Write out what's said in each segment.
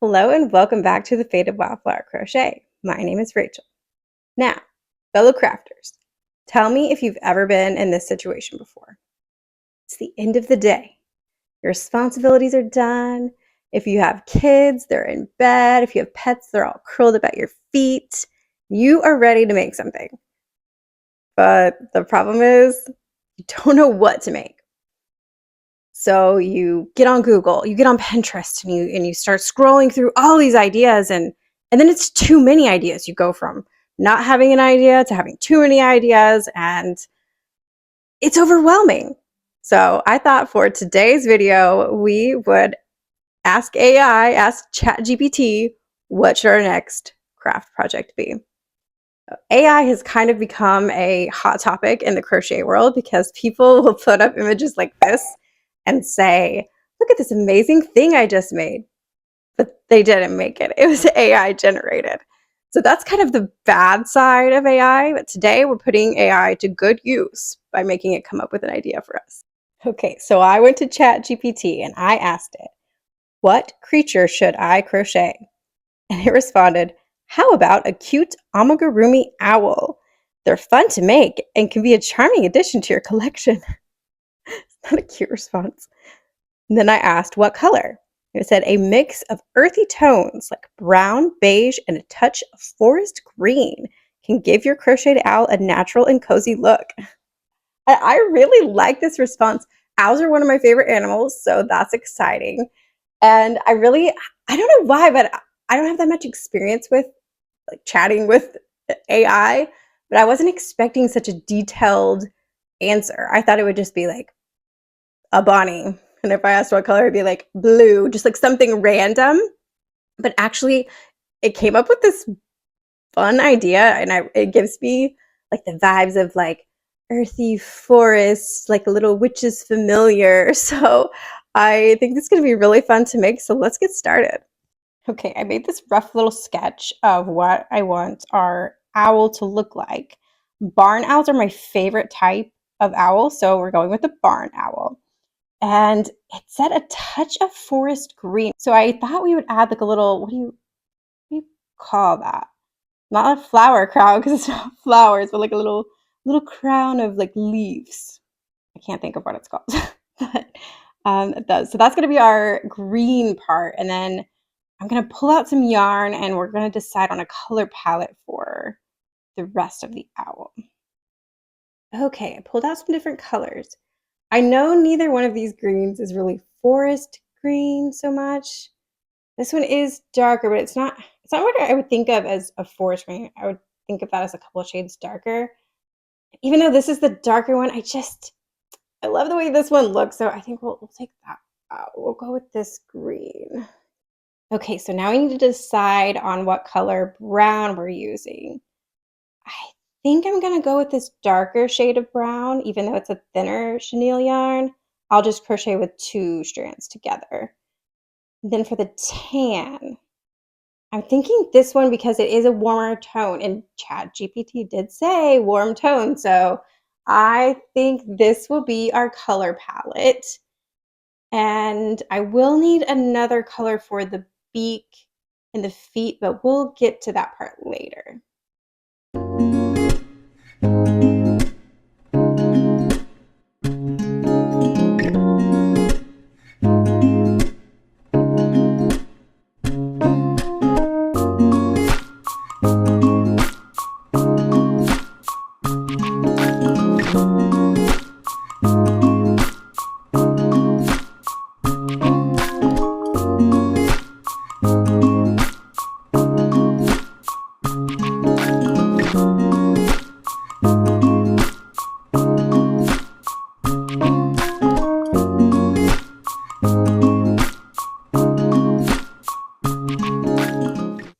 Hello and welcome back to the Faded Wildflower Crochet. My name is Rachel. Now, fellow crafters, tell me if you've ever been in this situation before. It's the end of the day. Your responsibilities are done. If you have kids, they're in bed. If you have pets, they're all curled up at your feet. You are ready to make something. But the problem is, you don't know what to make. So you get on Google, you get on Pinterest, and you start scrolling through all these ideas, and then it's too many ideas. You go from not having an idea to having too many ideas, and it's overwhelming. So I thought for today's video, we would ask AI, ask Chat GPT, what should our next craft project be? AI has kind of become a hot topic in the crochet world because people will put up images like this and say, look at this amazing thing I just made. But they didn't make it. It was AI generated. So that's kind of the bad side of AI. But today we're putting AI to good use by making it come up with an idea for us. Okay, so I went to Chat GPT and I asked it, what creature should I crochet? And it responded, how about a cute amigurumi owl? They're fun to make and can be a charming addition to your collection. It's not a cute response. And then I asked, what color? It said a mix of earthy tones like brown, beige, and a touch of forest green can give your crocheted owl a natural and cozy look. I really like this response. Owls are one of my favorite animals, so that's exciting. And I don't know why, but I don't have that much experience with like chatting with AI, but I wasn't expecting such a detailed answer. I thought it would just be like a bunny. And if I asked what color, it'd be like blue, just like something random. But actually, it came up with this fun idea, and it gives me like the vibes of like earthy forest, like a little witch's familiar. So I think this is going to be really fun to make. So let's get started. Okay, I made this rough little sketch of what I want our owl to look like. Barn owls are my favorite type of owl, so we're going with the barn owl. And it said a touch of forest green. So I thought we would add like a little, what do you call that? Not a flower crown because it's not flowers, but like a little crown of like leaves. I can't think of what it's called, but it does. So that's going to be our green part. And then I'm going to pull out some yarn and we're going to decide on a color palette for the rest of the owl. Okay, I pulled out some different colors. I know neither one of these greens is really forest green so much. This one is darker, but it's not what I would think of as a forest green. I would think of that as a couple of shades darker. Even though this is the darker one, I love the way this one looks, so I think we'll take that out. We'll go with this green. Okay, so now we need to decide on what color brown we're using. I think I'm gonna go with this darker shade of brown, even though it's a thinner chenille yarn. I'll just crochet with 2 strands together. And then for the tan, I'm thinking this one because it is a warmer tone, and ChatGPT did say warm tone, so I think this will be our color palette. And I will need another color for the beak and the feet, but we'll get to that part later.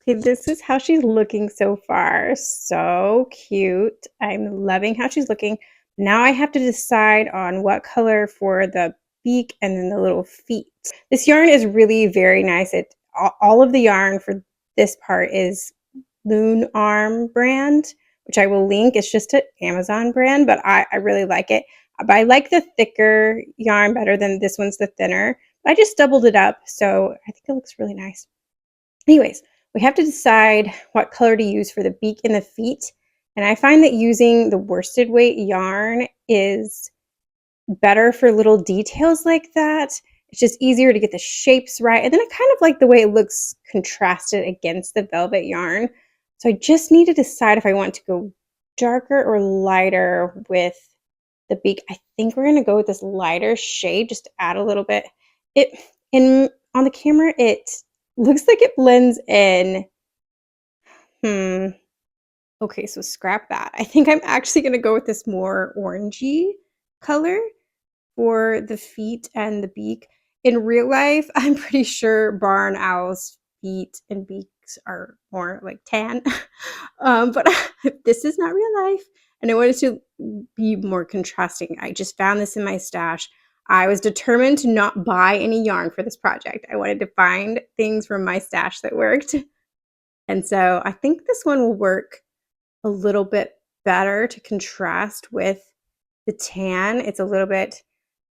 Okay, this is how she's looking so far. So cute. I'm loving how she's looking. Now I have to decide on what color for the beak and then the little feet. This yarn is really very nice. All of the yarn for this part is Loon Arm brand, which I will link. It's just an Amazon brand, but I really like it. But I like the thicker yarn better than this one's the thinner. I just doubled it up, so I think it looks really nice. Anyways, we have to decide what color to use for the beak and the feet. And I find that using the worsted weight yarn is better for little details like that. It's just easier to get the shapes right. And then I kind of like the way it looks contrasted against the velvet yarn. So I just need to decide if I want to go darker or lighter with the beak. I think we're going to go with this lighter shade just to add a little bit. It in on the camera it looks like it blends in. Hmm. Okay, so scrap that. I think I'm actually going to go with this more orangey color for the feet and the beak. In real life, I'm pretty sure barn owls' feet and beaks are more like tan. But this is not real life. And I wanted to be more contrasting. I just found this in my stash. I was determined to not buy any yarn for this project. I wanted to find things from my stash that worked. And so I think this one will work a little bit better to contrast with the tan. It's a little bit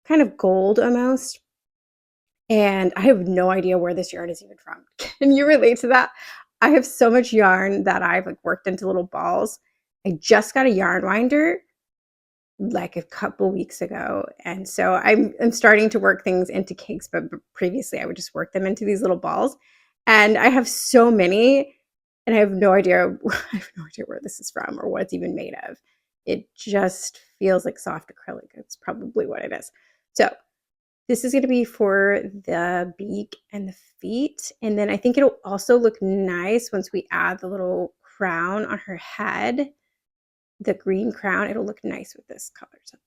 kind of gold almost. And I have no idea where this yarn is even from. Can you relate to that? I have so much yarn that I've like worked into little balls. I just got a yarn winder like a couple weeks ago. And so I'm starting to work things into cakes, but previously I would just work them into these little balls. And I have so many and I have no idea where this is from or what it's even made of. It just feels like soft acrylic. It's probably what it is. So this is going to be for the beak and the feet. And then I think it'll also look nice once we add the little crown on her head, the green crown. It'll look nice with this color. So.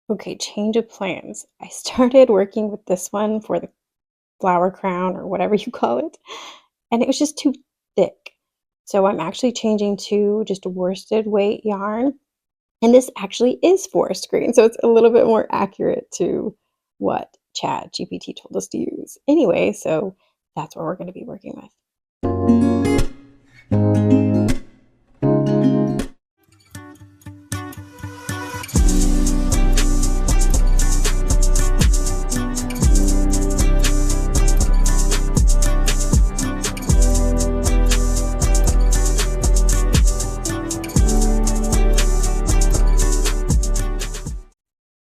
Okay, change of plans. I started working with this one for the flower crown or whatever you call it, and it was just too thick. So I'm actually changing to just a worsted weight yarn. And this actually is forest green, so it's a little bit more accurate to what Chat GPT told us to use. Anyway, so that's what we're going to be working with.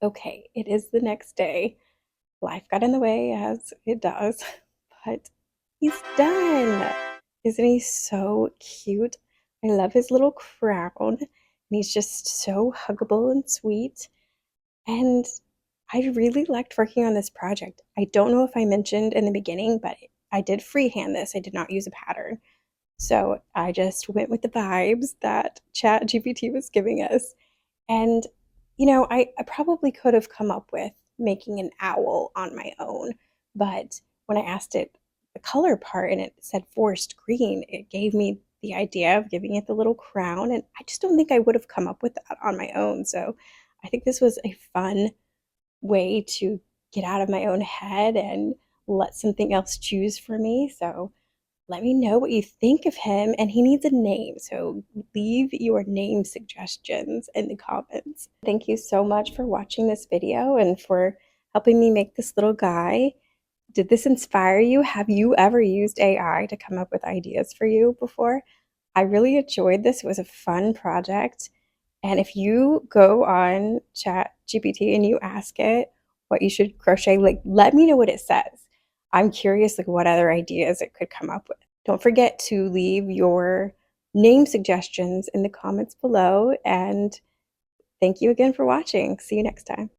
Okay, it is the next day. Life got in the way as it does, but he's done. Isn't he so cute? I love his little crown, and he's just so huggable and sweet. And I really liked working on this project. I don't know if I mentioned in the beginning, but I did freehand this. I did not use a pattern. So I just went with the vibes that Chat GPT was giving us. And, I probably could have come up with making an owl on my own. But when I asked it the color part and it said forest green, it gave me the idea of giving it the little crown. And I just don't think I would have come up with that on my own. So I think this was a fun way to get out of my own head and let something else choose for me. So let me know what you think of him. And he needs a name. So leave your name suggestions in the comments. Thank you so much for watching this video and for helping me make this little guy. Did this inspire you? Have you ever used AI to come up with ideas for you before? I really enjoyed this. It was a fun project. And if you go on Chat GPT and you ask it what you should crochet, like let me know what it says. I'm curious like what other ideas it could come up with. Don't forget to leave your name suggestions in the comments below. And thank you again for watching. See you next time.